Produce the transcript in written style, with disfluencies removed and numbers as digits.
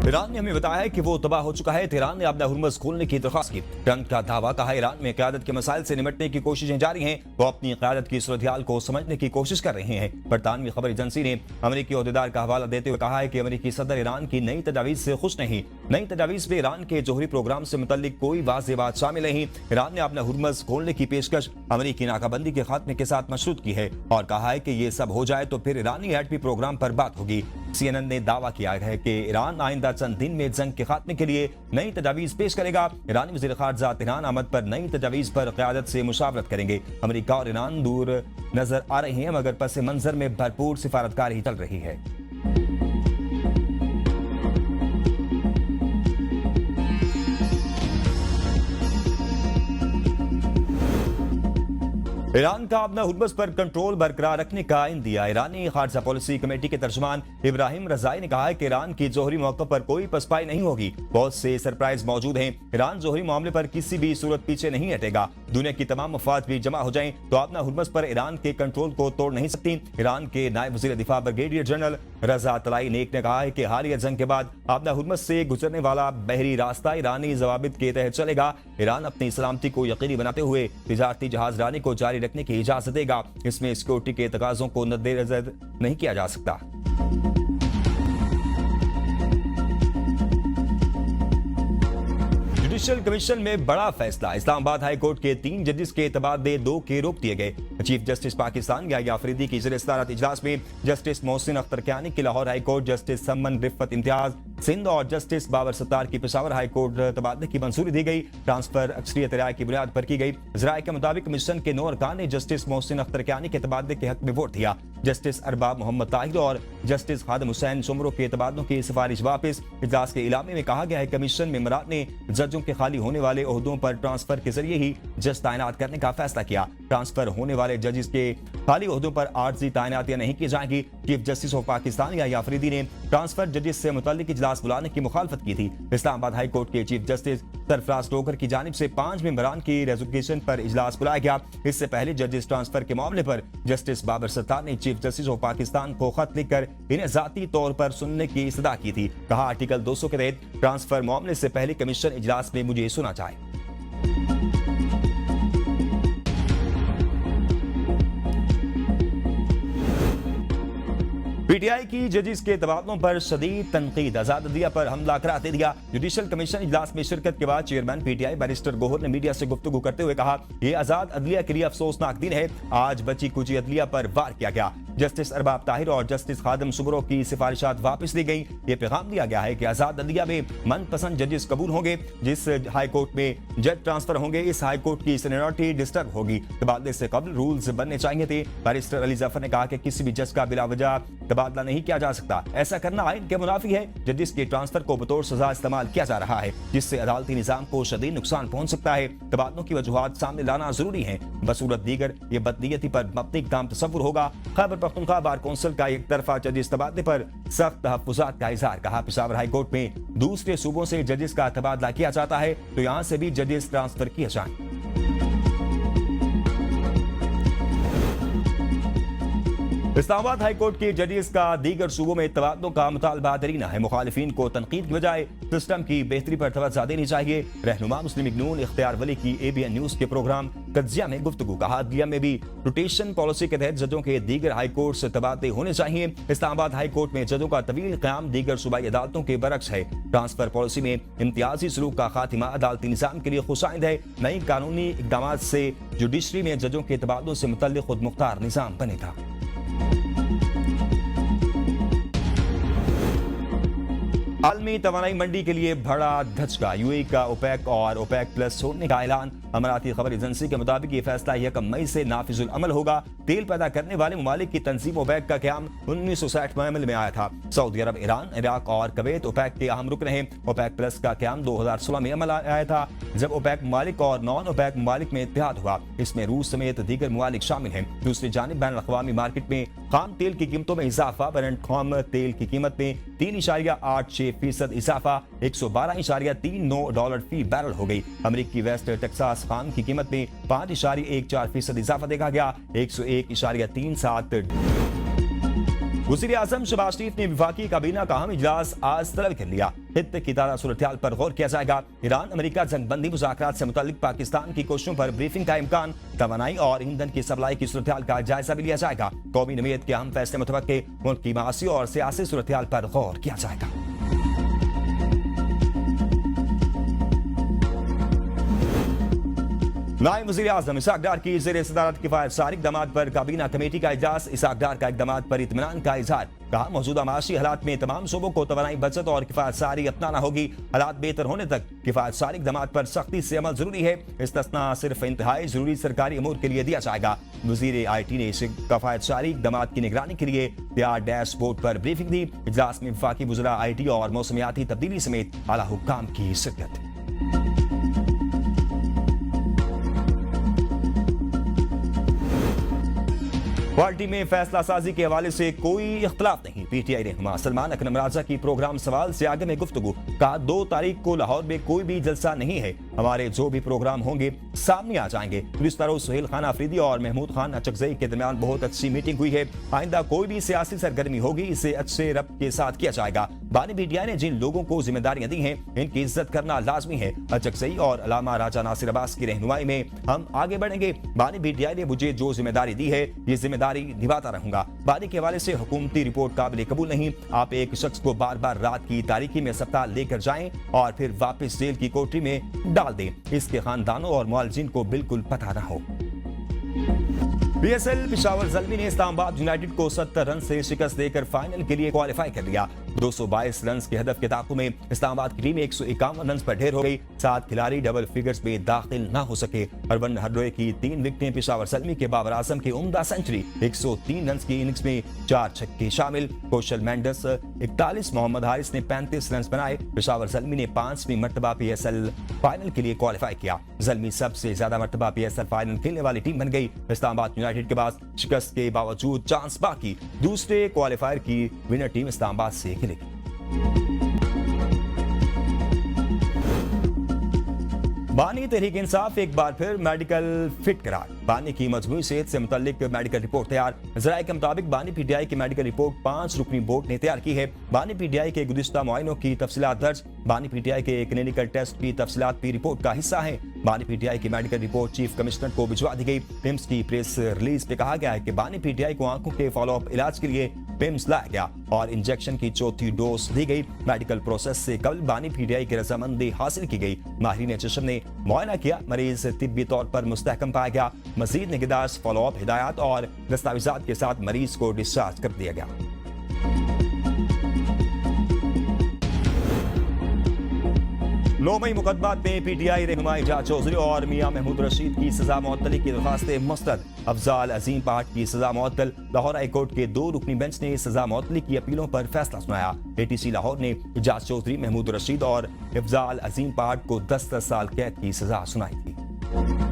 Iran ने हमें बताया है कि वो तबाह हो चुका है। तेहरान ने अपना हुर्मुज़ खोलने की दरख्वास्त की। ट्रंप का दावा, कहा ईरान में क़यादत के मसाइल से निपटने की कोशिशें जारी हैं। वो अपनी क़यादत की सूरत-ए-हाल को समझने की कोशिश कर रहे हैं। बरतानवी खबर एजेंसी ने अमरीकी ओहदेदार का हवाला देते हुए कहा है कि अमरीकी सदर ईरान की नई तजावीज़ से खुश नहीं। नई तजावीज़ में ईरान के जोहरी प्रोग्राम से मुतल्लिक कोई वाज़ेह बात शामिल नहीं। ईरान ने अपना हुर्मुज़ खोलने की पेशकश अमरीकी नाकाबंदी के खात्मे के साथ मशरूत की है और कहा है कि ये सब हो जाए तो फिर ईरानी एटमी प्रोग्राम पर बात होगी। CNN ने दावा किया है कि ईरान आइंदा चंद दिन में जंग के खात्मे के लिए नई तजावीज़ पेश करेगा। ईरानी वज़ीर ख़ारजा तेहरान आमद पर नई तजावीज़ पर क़यादत से मुशावरत करेंगे। अमरीका और ईरान दूर नजर आ रहे हैं मगर पस मंजर में भरपूर सिफारतकारी चल रही है। ईरान का अपना हुर्मुज़ पर कंट्रोल बरकरार रखने का इंदिया। ईरानी खारजा पॉलिसी कमेटी के तर्जुमान इब्राहिम रज़ाई ने कहा है कि ईरान की जोहरी मौक़े पर कोई पसपाई नहीं होगी। बहुत से सरप्राइज मौजूद हैं। ईरान जोहरी मामले पर किसी भी सूरत पीछे नहीं हटेगा। दुनिया की तमाम मफाद भी जमा हो जाएं तो अपना हुर्मुज़ पर ईरान के कंट्रोल को तोड़ नहीं सकती। ईरान के नायब वज़ीर दिफा ब्रिगेडियर जनरल रज़ा तलाई नेक ने कहा है कि हालिया जंग के बाद अपना हुर्मुज़ से गुजरने वाला बहरी रास्ता ईरानी ज़वाबित के तहत चलेगा। ईरान अपनी सलामती को यकीनी बनाते हुए तिजारती जहाज रानी को जारी रखने की इजाजत देगा। इसमें सिक्योरिटी के तकाज़ों को नज़र नहीं किया जा सकता। जुडिशियल कमीशन में बड़ा फैसला। इस्लामाबाद हाई कोर्ट के 3 जजेस के तबादले 2 के रोक दिए गए। चीफ जस्टिस पाकिस्तान याह्या अफरीदी की ज़ेर-ए-सदारत इजलास में जस्टिस मोहसिन अख्तर कियानी की लाहौर हाई कोर्ट, जस्टिस समन रिफ़त इम्तियाज सिंध और जस्टिस बाबर सत्तार की पेशावर हाई कोर्ट तबादले की मंजूरी दी गई। ट्रांसफर अक्सरियत राय की बुनियाद पर की गई। ज़राए के मुताबिक कमीशन के 9 अरकान ने जस्टिस मोहसिन अख्तर कियानी के तबादले के हक में वोट दिया। जस्टिस अरबाब मोहम्मद ताहिर और जस्टिस खादिम हुसैन शुमरो के तबादलों की सिफारिश वापस। इजलास के इलामे में कहा गया है कमीशन मेंबरान ने जजों के खाली होने वाले ओहदों पर ट्रांसफर के जरिए ही जज तैनात करने का फैसला किया। ट्रांसफर होने वाले जजेस के खाली ओहदों पर आर्जी तैनातियां नहीं की जाएंगी। Chief justice of Pakistan Yahya Afridi ने ट्रांसफर जजेस से मुतल्लिक इजलास बुलाने की मुखालफत की थी। इस्लामाबाद हाई कोर्ट के चीफ जस्टिस सरफराज टोकर की जानिब से 5 मेंबरान की रेजोल्यूशन पर इजलास बुलाया गया। इससे पहले जजेस ट्रांसफर के मामले पर जस्टिस बाबर सत्तार ने चीफ जस्टिस ऑफ पाकिस्तान को खत लिखकर इन्हें जाती तौर पर सुनने की सदा की थी। कहा आर्टिकल 200 के तहत ट्रांसफर मामले से पहले कमीशन इजलास में मुझे सुना चाहिए। पीटीआई की जजेस के तबादलों पर शदीद तनकीद। आजाद अदलिया पर हमला करार दे दिया। जुडिशियल कमीशन इजलास में शिरकत के बाद चेयरमैन पीटीआई बैरिस्टर गोहर ने मीडिया से गुफ्तगू करते हुए कहा, यह आजाद अदलिया के लिए अफसोसनाक दिन है। आज बची कुची अदलिया पर वार किया गया। जस्टिस अरबाब ताहिर और जस्टिस खादिम शुमरो की सिफारिशात वापस ली गई। ये पैगाम दिया गया है कि आजाद अदलिया में मनपसंद जजेस कबूल होंगे। जिस हाई कोर्ट में जज ट्रांसफर होंगे इस हाई कोर्ट की सीनियरिटी डिस्टर्ब होगी। तबादले से कबल रूल्स बनने चाहिए थे। बैरिस्टर अली जफर ने कहा कि किसी भी जज का बिलावजह तबादला नहीं किया जा सकता। ऐसा करना आइन के मुनाफी है। जजेस के ट्रांसफर को बतौर सजा इस्तेमाल किया जा रहा है जिससे अदालती निजाम को शदीद नुकसान पहुंच सकता है। तबादलों की वजूहात सामने लाना जरूरी है। बसूरत दीगर ये बदनीयती पर मबनी इक़दाम तसव्वुर होगा। खैबर पख्तूनख्वा बार कौंसिल का एक तरफा जजेस तबादले पर सख्त तहफ़्फ़ुज़ात का इज़हार। कहा पेशावर हाई कोर्ट में दूसरे सूबों से जजेस का तबादला किया जाता है तो यहाँ से भी जजेस ट्रांसफर किए जाएं। इस्लामाबाद हाई कोर्ट के जजेस का दीगर सूबों में तबादलों का मुतालबा दरीना है। मुखालिफिन को तनकीद की बजाय सिस्टम की बेहतरी पर तवज्जो देनी चाहिए। रहनुमा मुस्लिम लीग नून इख्तियार वली की ABN न्यूज़ के प्रोग्राम कज्जिया में गुफ्तगू। कहा अदलिया में भी रोटेशन पॉलिसी के तहत जजों के दीगर हाई कोर्ट से तबादले होने चाहिए। इस्लामाबाद हाई कोर्ट में जजों का तवील क़याम दीगर सूबाई अदालतों के बरक्स है। ट्रांसफर पॉलिसी में इम्तियाजी सलूक का खात्मा अदालती निज़ाम के लिए खुशाइंद है। नई कानूनी इक़दाम से जुडिशरी में जजों के तबादलों से मुतल्लिक खुद मुख्तार निज़ाम बनेगा। आलमी तवानाई मंडी के लिए बड़ा धचका। UAE का ओपेक और ओपेक प्लस छोड़ने का ऐलान। अमराती खबर एजेंसी के मुताबिक ये फैसला 1 मई से नाफिजुल अमल होगा। तेल पैदा करने वाले ममालिक की तंजीम ओपेक का क़याम 1960 में अमल में आया था। सऊदी अरब, ईरान, इराक और कुवैत ओपेक के अहम रुकन हैं। ओपेक प्लस का क़याम 2016 में अमल आया था जब ओपेक ममालिक और नॉन ओपेक ममालिक में इत्तेहाद हुआ। इसमें रूस समेत दीगर ममालिक शामिल हैं। दूसरी जानिब बैन अल-अक़वामी मार्केट में खाम तेल की कीमतों में इजाफा। बरंट खाम तेल की कीमत में 3.86% इजाफा $112.39 फी बैरल हो गई। अमेरिकी वेस्ट टेक्सास खाम की कीमत में 5.14% इजाफा देखा गया। 101.37। वज़ीर आज़म शहबाज शरीफ ने वफाकी काबीना का अहम इजलास आज तलब कर लिया। खित्ते की ताज़ा सूरत-ए-हाल पर गौर किया जाएगा। ईरान अमेरिका जंगबंदी मुज़ाकरात से मुताल्लिक पाकिस्तान की कोशिशों पर ब्रीफिंग का इम्कान, तवानाई और ईंधन की सप्लाई की सूरत-ए-हाल का जायजा भी लिया जाएगा। कौमी नमीयत के अहम फैसले मुतवक्के, मुल्क की माशी और सियासी सूरत-ए-हाल पर गौर किया जाएगा। नायब वज़ीर आज़म इसहाक डार की ज़ेर सदारत किफ़ायत सारी इक़दामात पर काबीना कमेटी का इजलास। इसहाक डार का इक़दामात पर इत्मीनान का इजहार। कहा, मौजूदा माशी हालात में तमाम सूबों को तवानाई बचत और किफ़ायत सारी अपनाना होगी। हालात बेहतर होने तक किफ़ायत सारी इक़दामात पर सख्ती से अमल जरूरी है। इस्तिस्ना सिर्फ इंतहाई जरूरी सरकारी अमूर के लिए दिया जाएगा। वज़ीर IT ने इस किफ़ायत सारी इक़दामात की निगरानी के लिए तैयार डैशबोर्ड पर ब्रीफिंग दी। इजलास में वफाकी वज़रा IT और मौसमियाती तब्दीली समेत आला हुक्काम की शिरकत। पार्टी में फैसला साजी के हवाले से कोई इख्तलाफ नहीं। PTI रहनुमा सलमान अकरम राजा की प्रोग्राम सवाल से आगे में गुफ्तगू। कहा, 2 तारीख को लाहौर में कोई भी जलसा नहीं है। हमारे जो भी प्रोग्राम होंगे सामने आ जाएंगे। पुलिस तारो सुहेल खान आफरीदी और महमूद खान अचकजई के दरमियान बहुत अच्छी मीटिंग हुई है। आइंदा कोई भी सियासी सरगर्मी होगी इसे अच्छे रब के साथ किया जाएगा। बानी PTI ने जिन लोगों को जिम्मेदारियां दी हैं इनकी इज्जत करना लाजमी है। अचकजई और अलामा राजा नासिर अब्बास की रहनुमाई में हम आगे बढ़ेंगे। बानी PTI ने मुझे जो जिम्मेदारी दी है ये जिम्मेदारी निभाता रहूंगा। बानी के हवाले से हुकूमती रिपोर्ट काबिल कबूल नहीं। आप एक शख्स को बार बार रात की तारीकी में अस्पताल लेकर जाएं और फिर वापस जेल की कोठरी में डाल दें। इसके खानदानों और मुआलजिन को बिल्कुल पता न हो। PSL पेशावर ज़ल्मी ने इस्लामाबाद यूनाइटेड को 70 रन से शिकस्त देकर फाइनल के लिए क्वालिफाई कर लिया। 222 रन के हदफ के ताक़ु में इस्लामाबाद की टीम 151 रन पर ढेर हो गई। 7 खिलाड़ी डबल फिगर्स में दाखिल न हो सके। हरवन हर्रोए की 3 विकेटें, पेशावर ज़ल्मी के बाबर आजम की उम्दा सेंचुरी, 103 रन की इनिंग्स में 4 छक्के शामिल। कौशल मेंडिस 41, मोहम्मद हारिस ने 35 रन बनाए। पेशावर ज़ल्मी ने 5वीं मर्तबा PSL फाइनल के लिए क्वालिफाई किया। ज़ल्मी सबसे ज्यादा मर्तबा PSL फाइनल खेलने वाली टीम बन गई। इस्लामाबाद यूनाइटेड के बाद शिकस्त के बावजूद चांस बाकी, दूसरे क्वालिफायर की विनर टीम इस्लामाबाद से खेलेगी। बानी तहरीक इंसाफ एक बार फिर मेडिकल फिट करार। बानी की मजमूई सेहत से मुतल्लिक मेडिकल रिपोर्ट तैयार। ज़राए के मुताबिक बानी PTI की मेडिकल रिपोर्ट 5 रुकनी बोर्ड ने तैयार की है। बानी PTI के गुज़िश्ता मुआयनों की तफसीलात दर्ज। बानी PTI के क्लिनिकल टेस्ट की तफसीलात भी रिपोर्ट का हिस्सा है। बानी PTI की मेडिकल रिपोर्ट चीफ कमिश्नर को भिजवा दी गई। पिम्स की प्रेस रिलीज में कहा गया है कि बानी PTI को आंखों के फॉलोअप इलाज के लिए पिम्स लाया गया और इंजेक्शन की 4थी डोज दी गई। मेडिकल प्रोसेस से कबल बानी PTI की रजामंदी हासिल की गई। माहिरीन चश्म ने मुआयना किया। मरीज तिब्बी तौर पर मुस्तहकम पाया गया। मजीद निगहदाश्त, फॉलोअप, हिदायत और दस्तावेजात के साथ मरीज को डिस्चार्ज कर दिया गया। 9 मई मुकदमात में PTI रहनुमा एजाज चौधरी और मियां महमूद रशीद की सजा मुअत्तली की दरख्वास्तें मुस्तरद। अफजाल अजीम पहाड़ की सजा मुअत्तल। लाहौर हाई कोर्ट के 2 रुकनी बेंच ने सजा मुअत्तली की अपीलों पर फैसला सुनाया। ATC लाहौर ने एजाज चौधरी, महमूद रशीद और अफजाल अजीम पहाड़ को 10 साल कैद की सजा सुनाई थी।